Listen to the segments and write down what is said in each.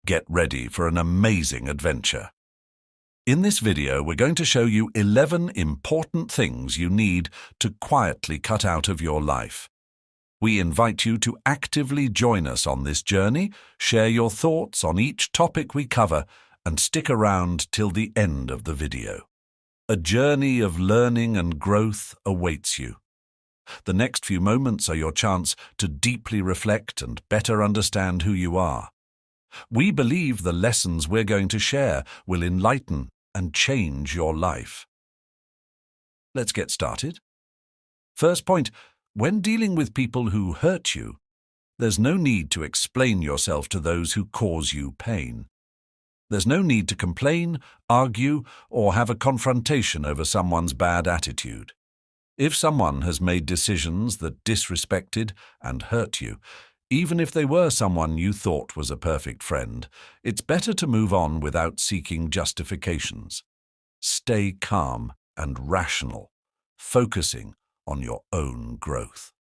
Get ready for an amazing adventure. In this video, we're going to show you 11 important things you need to quietly cut out of your life. We invite you to actively join us on this journey, share your thoughts on each topic we cover, and stick around till the end of the video. A journey of learning and growth awaits you. The next few moments are your chance to deeply reflect and better understand who you are. We believe the lessons we're going to share will enlighten and change your life. Let's get started. First point, when dealing with people who hurt you, there's no need to explain yourself to those who cause you pain. There's no need to complain, argue, or have a confrontation over someone's bad attitude. If someone has made decisions that disrespected and hurt you, even if they were someone you thought was a perfect friend, it's better to move on without seeking justifications. Stay calm and rational, focusing on your own growth.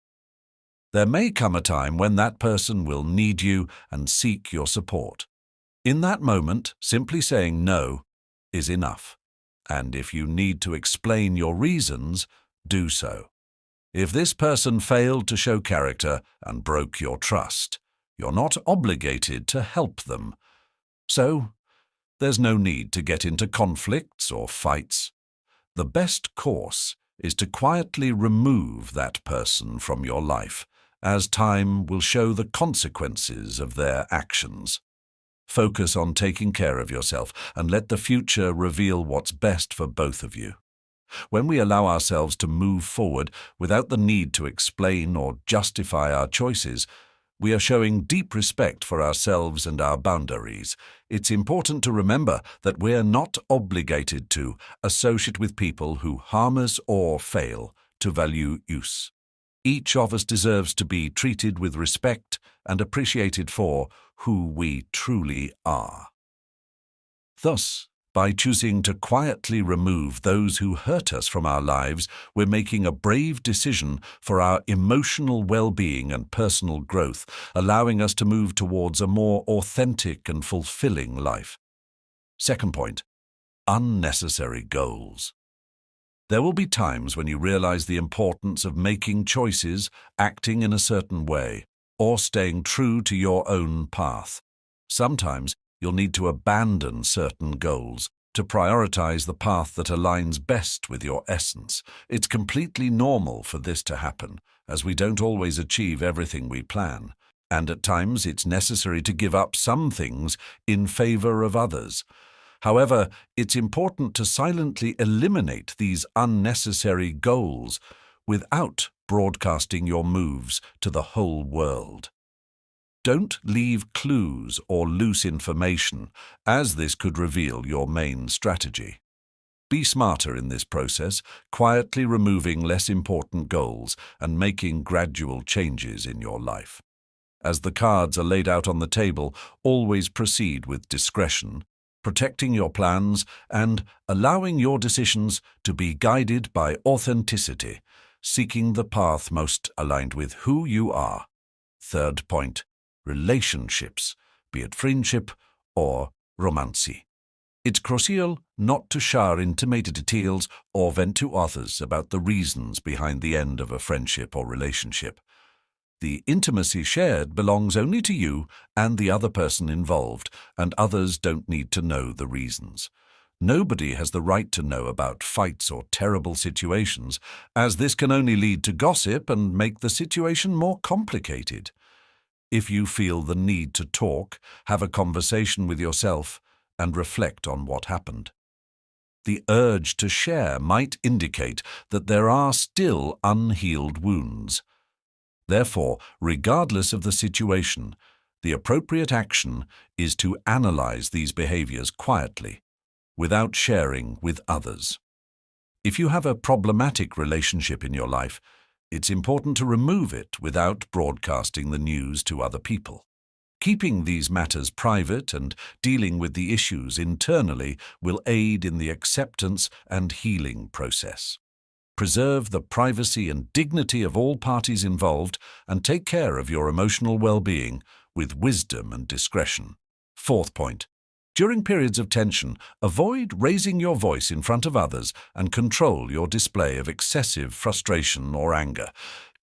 There may come a time when that person will need you and seek your support. In that moment, simply saying no is enough. And if you need to explain your reasons, do so. If this person failed to show character and broke your trust, you're not obligated to help them. So, there's no need to get into conflicts or fights. The best course is to quietly remove that person from your life, as time will show the consequences of their actions. Focus on taking care of yourself and let the future reveal what's best for both of you. When we allow ourselves to move forward without the need to explain or justify our choices, we are showing deep respect for ourselves and our boundaries. It's important to remember that we're not obligated to associate with people who harm us or fail to value us. Each of us deserves to be treated with respect and appreciated for who we truly are. Thus, by choosing to quietly remove those who hurt us from our lives, we're making a brave decision for our emotional well-being and personal growth, allowing us to move towards a more authentic and fulfilling life. Second point, unnecessary goals. There will be times when you realize the importance of making choices, acting in a certain way, or staying true to your own path. Sometimes you'll need to abandon certain goals to prioritize the path that aligns best with your essence. It's completely normal for this to happen, as we don't always achieve everything we plan, and at times it's necessary to give up some things in favor of others. However, it's important to silently eliminate these unnecessary goals without broadcasting your moves to the whole world. Don't leave clues or loose information, as this could reveal your main strategy. Be smarter in this process, quietly removing less important goals and making gradual changes in your life. As the cards are laid out on the table, always proceed with discretion, protecting your plans and allowing your decisions to be guided by authenticity, seeking the path most aligned with who you are. Third point, relationships, be it friendship or romance. It's crucial not to share intimate details or vent to others about the reasons behind the end of a friendship or relationship. The intimacy shared belongs only to you and the other person involved, and others don't need to know the reasons. Nobody has the right to know about fights or terrible situations, as this can only lead to gossip and make the situation more complicated. If you feel the need to talk, have a conversation with yourself and reflect on what happened. The urge to share might indicate that there are still unhealed wounds. Therefore, regardless of the situation, the appropriate action is to analyze these behaviors quietly, without sharing with others. If you have a problematic relationship in your life, it's important to remove it without broadcasting the news to other people. Keeping these matters private and dealing with the issues internally will aid in the acceptance and healing process. Preserve the privacy and dignity of all parties involved and take care of your emotional well-being with wisdom and discretion. Fourth point. During periods of tension, avoid raising your voice in front of others and control your display of excessive frustration or anger.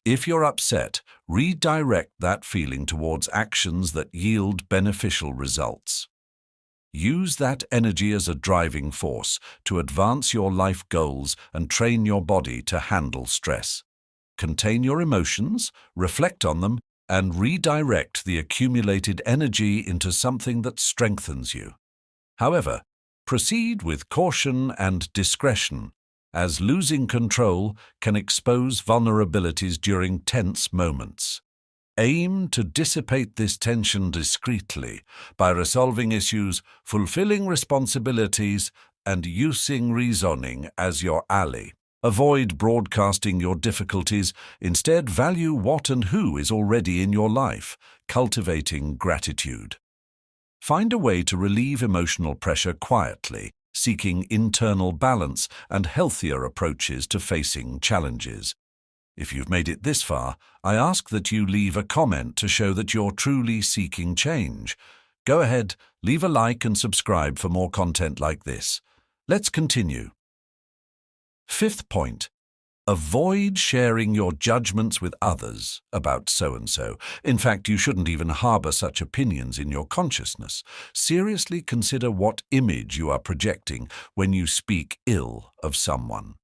If you're upset, redirect that feeling towards actions that yield beneficial results. Use that energy as a driving force to advance your life goals and train your body to handle stress. Contain your emotions, reflect on them, and redirect the accumulated energy into something that strengthens you. However, proceed with caution and discretion, as losing control can expose vulnerabilities during tense moments. Aim to dissipate this tension discreetly by resolving issues, fulfilling responsibilities, and using reasoning as your ally. Avoid broadcasting your difficulties. Instead, value what and who is already in your life, cultivating gratitude. Find a way to relieve emotional pressure quietly, seeking internal balance and healthier approaches to facing challenges. If you've made it this far, I ask that you leave a comment to show that you're truly seeking change. Go ahead, leave a like and subscribe for more content like this. Let's continue. Fifth point. Avoid sharing your judgments with others about so-and-so. In fact, you shouldn't even harbor such opinions in your consciousness. Seriously consider what image you are projecting when you speak ill of someone.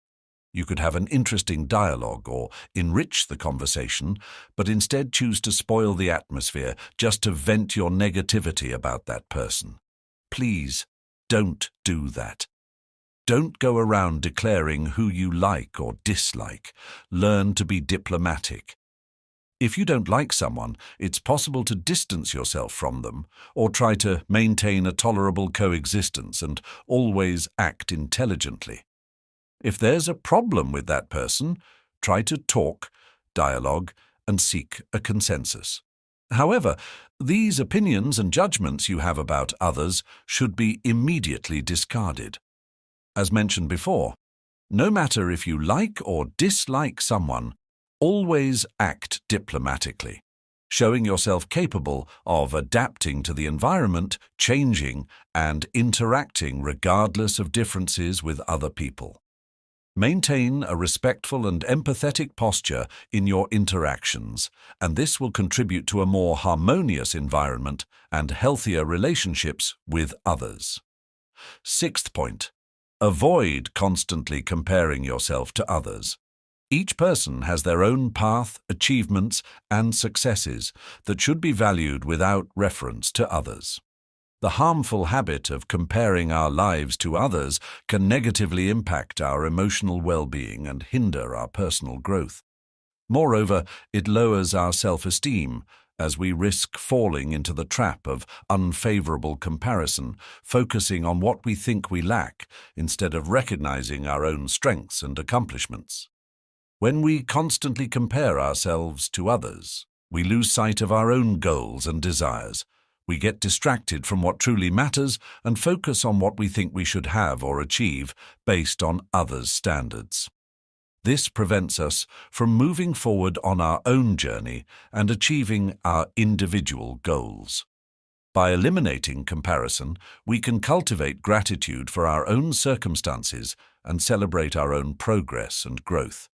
You could have an interesting dialogue or enrich the conversation, but instead choose to spoil the atmosphere just to vent your negativity about that person. Please, don't do that. Don't go around declaring who you like or dislike. Learn to be diplomatic. If you don't like someone, it's possible to distance yourself from them or try to maintain a tolerable coexistence and always act intelligently. If there's a problem with that person, try to talk, dialogue, and seek a consensus. However, these opinions and judgments you have about others should be immediately discarded. As mentioned before, no matter if you like or dislike someone, always act diplomatically, showing yourself capable of adapting to the environment, changing, and interacting regardless of differences with other people. Maintain a respectful and empathetic posture in your interactions, and this will contribute to a more harmonious environment and healthier relationships with others. Sixth point. Avoid constantly comparing yourself to others. Each person has their own path, achievements, and successes that should be valued without reference to others. The harmful habit of comparing our lives to others can negatively impact our emotional well-being and hinder our personal growth. Moreover, it lowers our self-esteem, as we risk falling into the trap of unfavorable comparison, focusing on what we think we lack instead of recognizing our own strengths and accomplishments. When we constantly compare ourselves to others, we lose sight of our own goals and desires. We get distracted from what truly matters and focus on what we think we should have or achieve based on others' standards. This prevents us from moving forward on our own journey and achieving our individual goals. By eliminating comparison, we can cultivate gratitude for our own circumstances and celebrate our own progress and growth.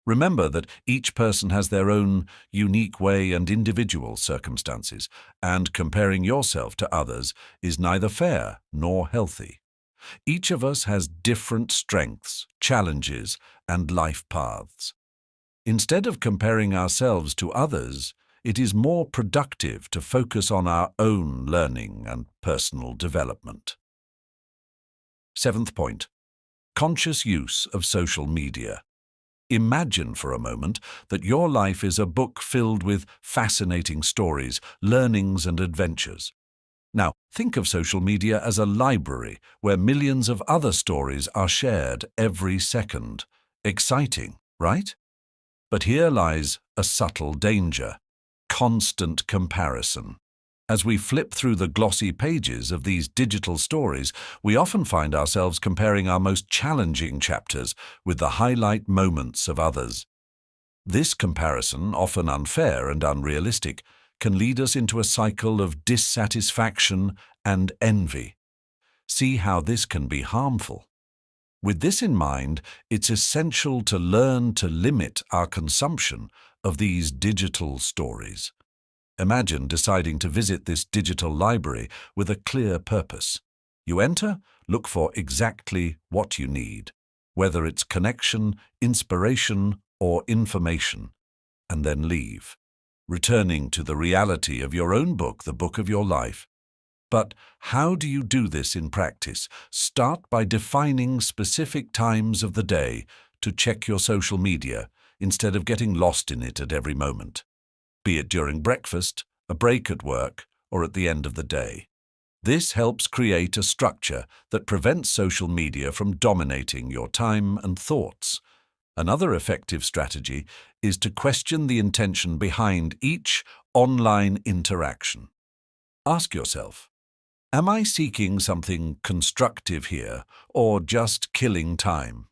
Remember that each person has their own unique way and individual circumstances, and comparing yourself to others is neither fair nor healthy. Each of us has different strengths, challenges, and life paths. Instead of comparing ourselves to others, it is more productive to focus on our own learning and personal development. Seventh point. Conscious use of social media. Imagine for a moment that your life is a book filled with fascinating stories, learnings, and adventures. Now, think of social media as a library where millions of other stories are shared every second. Exciting, right? But here lies a subtle danger: constant comparison. As we flip through the glossy pages of these digital stories, we often find ourselves comparing our most challenging chapters with the highlight moments of others. This comparison, often unfair and unrealistic, can lead us into a cycle of dissatisfaction and envy. See how this can be harmful. With this in mind, it's essential to learn to limit our consumption of these digital stories. Imagine deciding to visit this digital library with a clear purpose. You enter, look for exactly what you need, whether it's connection, inspiration, or information, and then leave, returning to the reality of your own book, the book of your life. But how do you do this in practice? Start by defining specific times of the day to check your social media instead of getting lost in it at every moment, be it during breakfast, a break at work, or at the end of the day. This helps create a structure that prevents social media from dominating your time and thoughts. Another effective strategy is to question the intention behind each online interaction. Ask yourself, am I seeking something constructive here, or just killing time?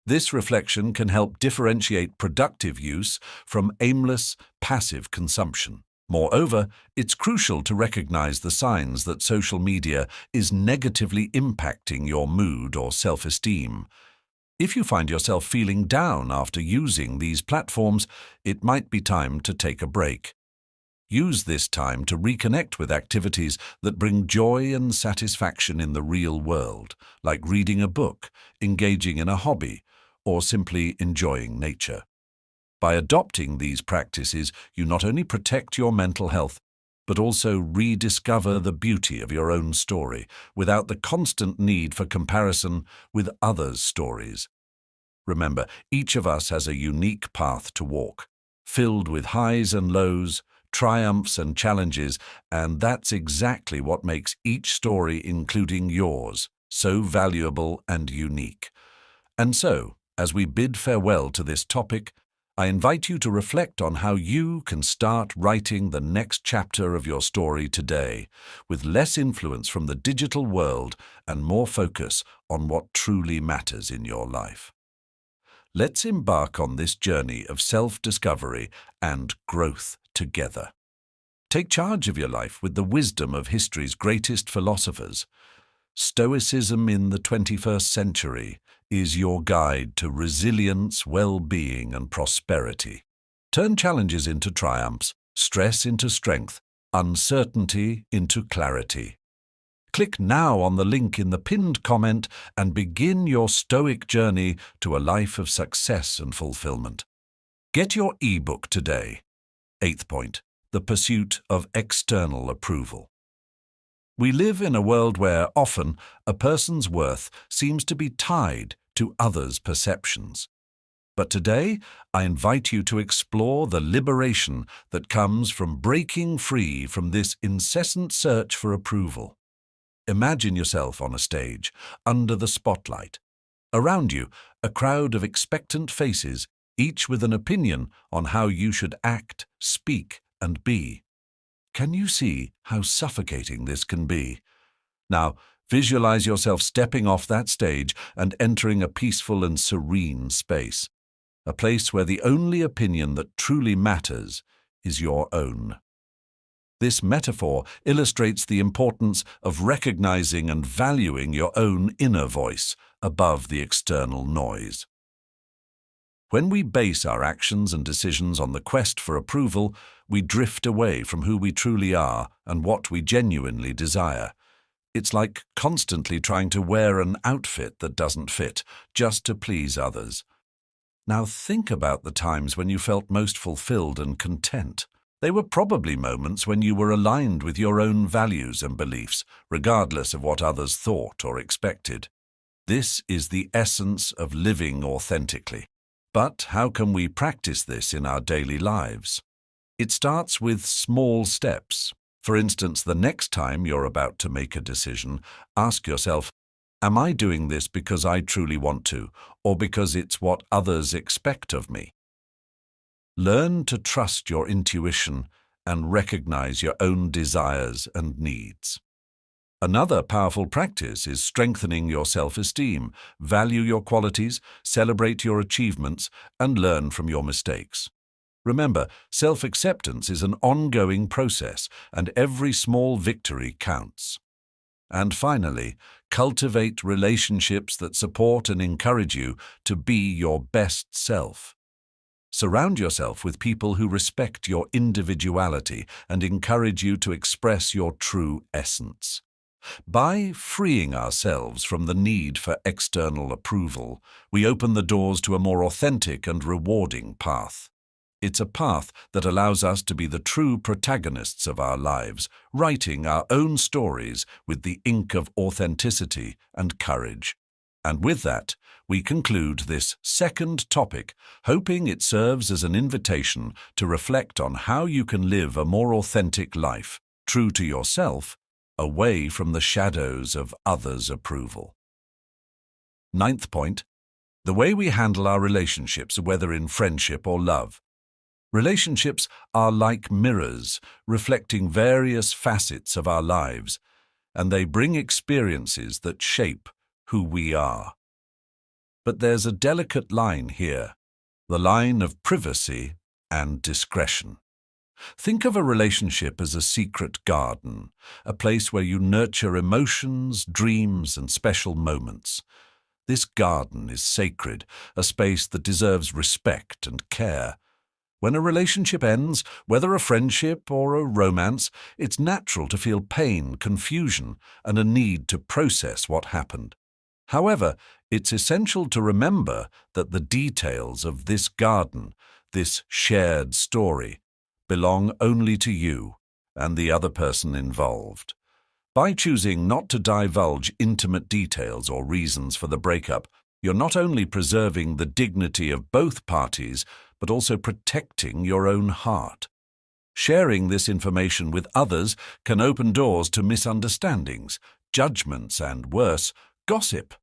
This reflection can help differentiate productive use from aimless, passive consumption. Moreover, it's crucial to recognize the signs that social media is negatively impacting your mood or self-esteem. If you find yourself feeling down after using these platforms, it might be time to take a break. Use this time to reconnect with activities that bring joy and satisfaction in the real world, like reading a book, engaging in a hobby, or simply enjoying nature. By adopting these practices, you not only protect your mental health, but also rediscover the beauty of your own story without the constant need for comparison with others' stories. Remember, each of us has a unique path to walk, filled with highs and lows, triumphs and challenges, and that's exactly what makes each story, including yours, so valuable and unique. And so, as we bid farewell to this topic, I invite you to reflect on how you can start writing the next chapter of your story today, with less influence from the digital world and more focus on what truly matters in your life. Let's embark on this journey of self-discovery and growth together. Take charge of your life with the wisdom of history's greatest philosophers. Stoicism in the 21st century is your guide to resilience, well-being, and prosperity. Turn challenges into triumphs, stress into strength, uncertainty into clarity. Click now on the link in the pinned comment and begin your Stoic journey to a life of success and fulfillment. Get your ebook today. 8th point, the pursuit of external approval. We live in a world where often a person's worth seems to be tied to others' perceptions. But today, I invite you to explore the liberation that comes from breaking free from this incessant search for approval. Imagine yourself on a stage, under the spotlight. Around you, a crowd of expectant faces, each with an opinion on how you should act, speak, and be. Can you see how suffocating this can be? Now, visualize yourself stepping off that stage and entering a peaceful and serene space, a place where the only opinion that truly matters is your own. This metaphor illustrates the importance of recognizing and valuing your own inner voice above the external noise. When we base our actions and decisions on the quest for approval, we drift away from who we truly are and what we genuinely desire. It's like constantly trying to wear an outfit that doesn't fit, just to please others. Now think about the times when you felt most fulfilled and content. They were probably moments when you were aligned with your own values and beliefs, regardless of what others thought or expected. This is the essence of living authentically. But how can we practice this in our daily lives? It starts with small steps. For instance, the next time you're about to make a decision, ask yourself, am I doing this because I truly want to, or because it's what others expect of me? Learn to trust your intuition and recognize your own desires and needs. Another powerful practice is strengthening your self-esteem. Value your qualities, celebrate your achievements, and learn from your mistakes. Remember, self-acceptance is an ongoing process, and every small victory counts. And finally, cultivate relationships that support and encourage you to be your best self. Surround yourself with people who respect your individuality and encourage you to express your true essence. By freeing ourselves from the need for external approval, we open the doors to a more authentic and rewarding path. It's a path that allows us to be the true protagonists of our lives, writing our own stories with the ink of authenticity and courage. And with that, we conclude this second topic, hoping it serves as an invitation to reflect on how you can live a more authentic life, true to yourself, away from the shadows of others' approval. Ninth point, the way we handle our relationships, whether in friendship or love. Relationships are like mirrors, reflecting various facets of our lives, and they bring experiences that shape who we are. But there's a delicate line here, the line of privacy and discretion. Think of a relationship as a secret garden, a place where you nurture emotions, dreams, and special moments. This garden is sacred, a space that deserves respect and care. When a relationship ends, whether a friendship or a romance, it's natural to feel pain, confusion, and a need to process what happened. However, it's essential to remember that the details of this garden, this shared story, belong only to you and the other person involved. By choosing not to divulge intimate details or reasons for the breakup, you're not only preserving the dignity of both parties, but also protecting your own heart. Sharing this information with others can open doors to misunderstandings, judgments, and worse, gossip.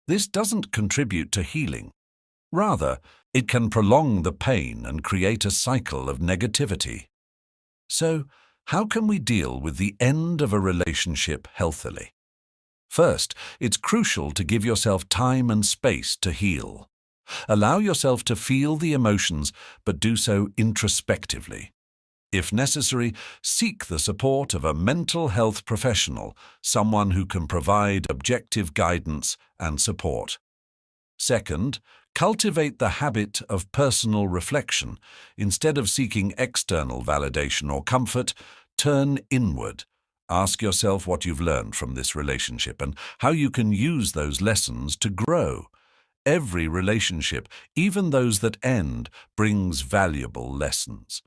This doesn't contribute to healing. Rather, it can prolong the pain and create a cycle of negativity. So, how can we deal with the end of a relationship healthily? First, it's crucial to give yourself time and space to heal. Allow yourself to feel the emotions, but do so introspectively. If necessary, seek the support of a mental health professional, someone who can provide objective guidance and support. Second, cultivate the habit of personal reflection. Instead of seeking external validation or comfort, turn inward. Ask yourself what you've learned from this relationship and how you can use those lessons to grow. Every relationship, even those that end, brings valuable lessons.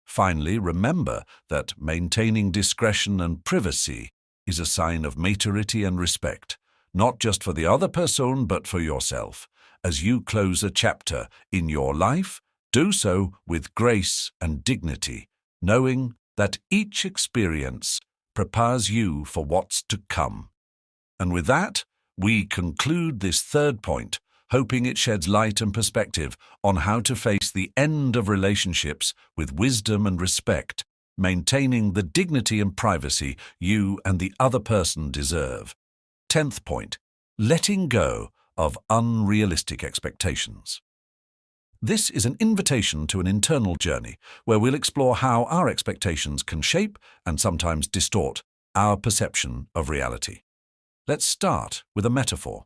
Finally, remember that maintaining discretion and privacy is a sign of maturity and respect, not just for the other person but for yourself. As you close a chapter in your life, do so with grace and dignity, knowing that each experience prepares you for what's to come. And with that, we conclude this third point, hoping it sheds light and perspective on how to face the end of relationships with wisdom and respect, maintaining the dignity and privacy you and the other person deserve. 10th point, letting go of unrealistic expectations. This is an invitation to an internal journey where we'll explore how our expectations can shape and sometimes distort our perception of reality. Let's start with a metaphor.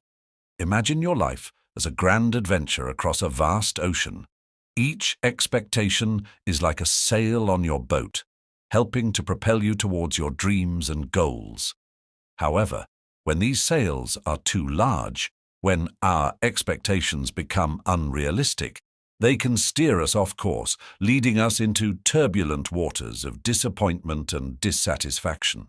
Imagine your life as a grand adventure across a vast ocean. Each expectation is like a sail on your boat, helping to propel you towards your dreams and goals. However, when these sails are too large, when our expectations become unrealistic, they can steer us off course, leading us into turbulent waters of disappointment and dissatisfaction.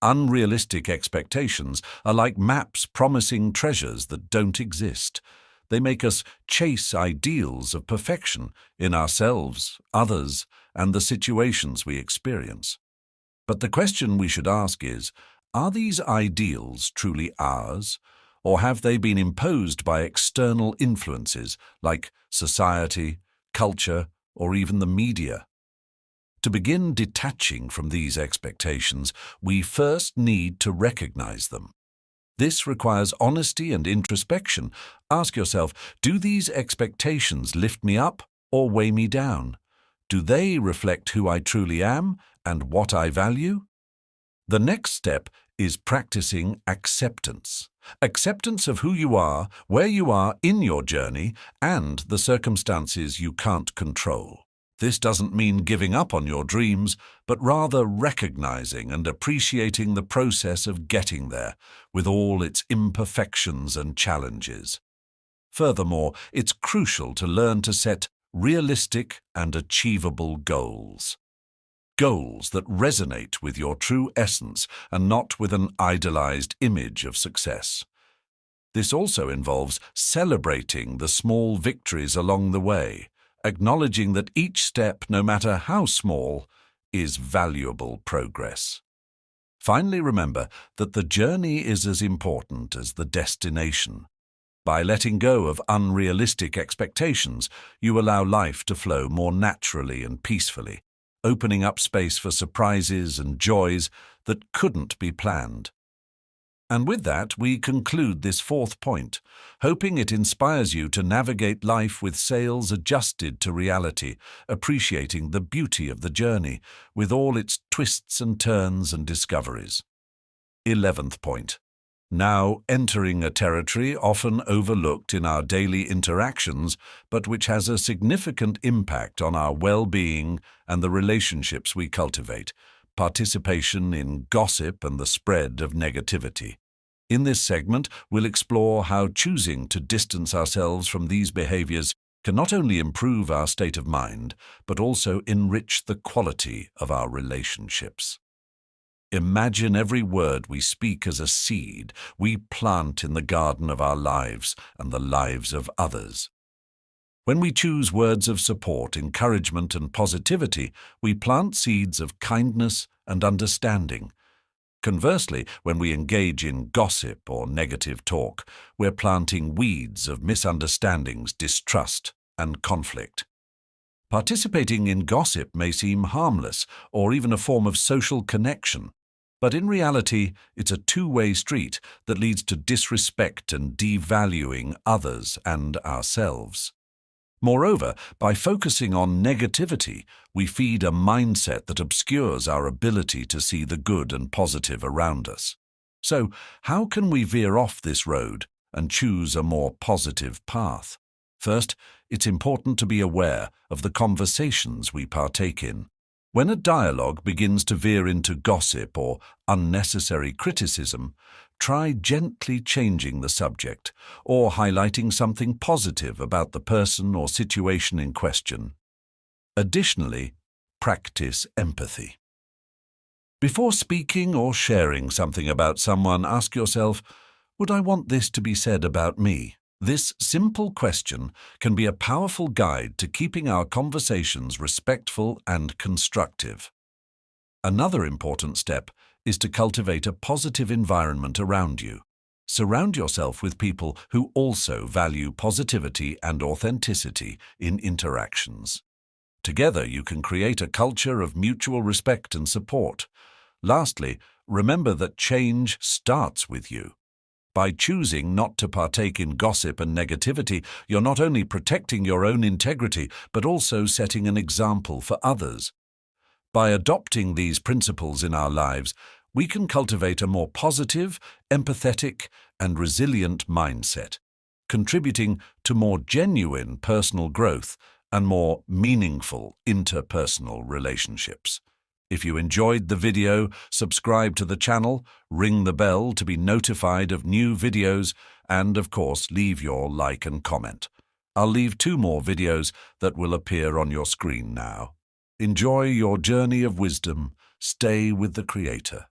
Unrealistic expectations are like maps promising treasures that don't exist. They make us chase ideals of perfection in ourselves, others, and the situations we experience. But the question we should ask is, are these ideals truly ours, or have they been imposed by external influences like society, culture, or even the media? To begin detaching from these expectations, we first need to recognize them. This requires honesty and introspection. Ask yourself, do these expectations lift me up or weigh me down? Do they reflect who I truly am and what I value? The next step is practicing acceptance. Acceptance of who you are, where you are in your journey, and the circumstances you can't control. This doesn't mean giving up on your dreams, but rather recognizing and appreciating the process of getting there, with all its imperfections and challenges. Furthermore, it's crucial to learn to set realistic and achievable goals. Goals that resonate with your true essence and not with an idealized image of success. This also involves celebrating the small victories along the way, acknowledging that each step, no matter how small, is valuable progress. Finally, remember that the journey is as important as the destination. By letting go of unrealistic expectations, you allow life to flow more naturally and peacefully, opening up space for surprises and joys that couldn't be planned. And with that, we conclude this fourth point, hoping it inspires you to navigate life with sails adjusted to reality, appreciating the beauty of the journey, with all its twists and turns and discoveries. 11th point. Now entering a territory often overlooked in our daily interactions, but which has a significant impact on our well-being and the relationships we cultivate: participation in gossip and the spread of negativity. In this segment, we'll explore how choosing to distance ourselves from these behaviors can not only improve our state of mind, but also enrich the quality of our relationships. Imagine every word we speak as a seed we plant in the garden of our lives and the lives of others. When we choose words of support, encouragement, and positivity, we plant seeds of kindness and understanding. Conversely, when we engage in gossip or negative talk, we're planting weeds of misunderstandings, distrust, and conflict. Participating in gossip may seem harmless or even a form of social connection, but in reality, it's a two-way street that leads to disrespect and devaluing others and ourselves. Moreover, by focusing on negativity, we feed a mindset that obscures our ability to see the good and positive around us. So, how can we veer off this road and choose a more positive path? First, it's important to be aware of the conversations we partake in. When a dialogue begins to veer into gossip or unnecessary criticism, try gently changing the subject or highlighting something positive about the person or situation in question. Additionally, practice empathy. Before speaking or sharing something about someone, ask yourself, would I want this to be said about me? This simple question can be a powerful guide to keeping our conversations respectful and constructive. Another important step is to cultivate a positive environment around you. Surround yourself with people who also value positivity and authenticity in interactions. Together, you can create a culture of mutual respect and support. Lastly, remember that change starts with you. By choosing not to partake in gossip and negativity, you're not only protecting your own integrity, but also setting an example for others. By adopting these principles in our lives, we can cultivate a more positive, empathetic, and resilient mindset, contributing to more genuine personal growth and more meaningful interpersonal relationships. If you enjoyed the video, subscribe to the channel, ring the bell to be notified of new videos, and of course leave your like and comment. I'll leave 2 more videos that will appear on your screen now. Enjoy your journey of wisdom. Stay with the Creator.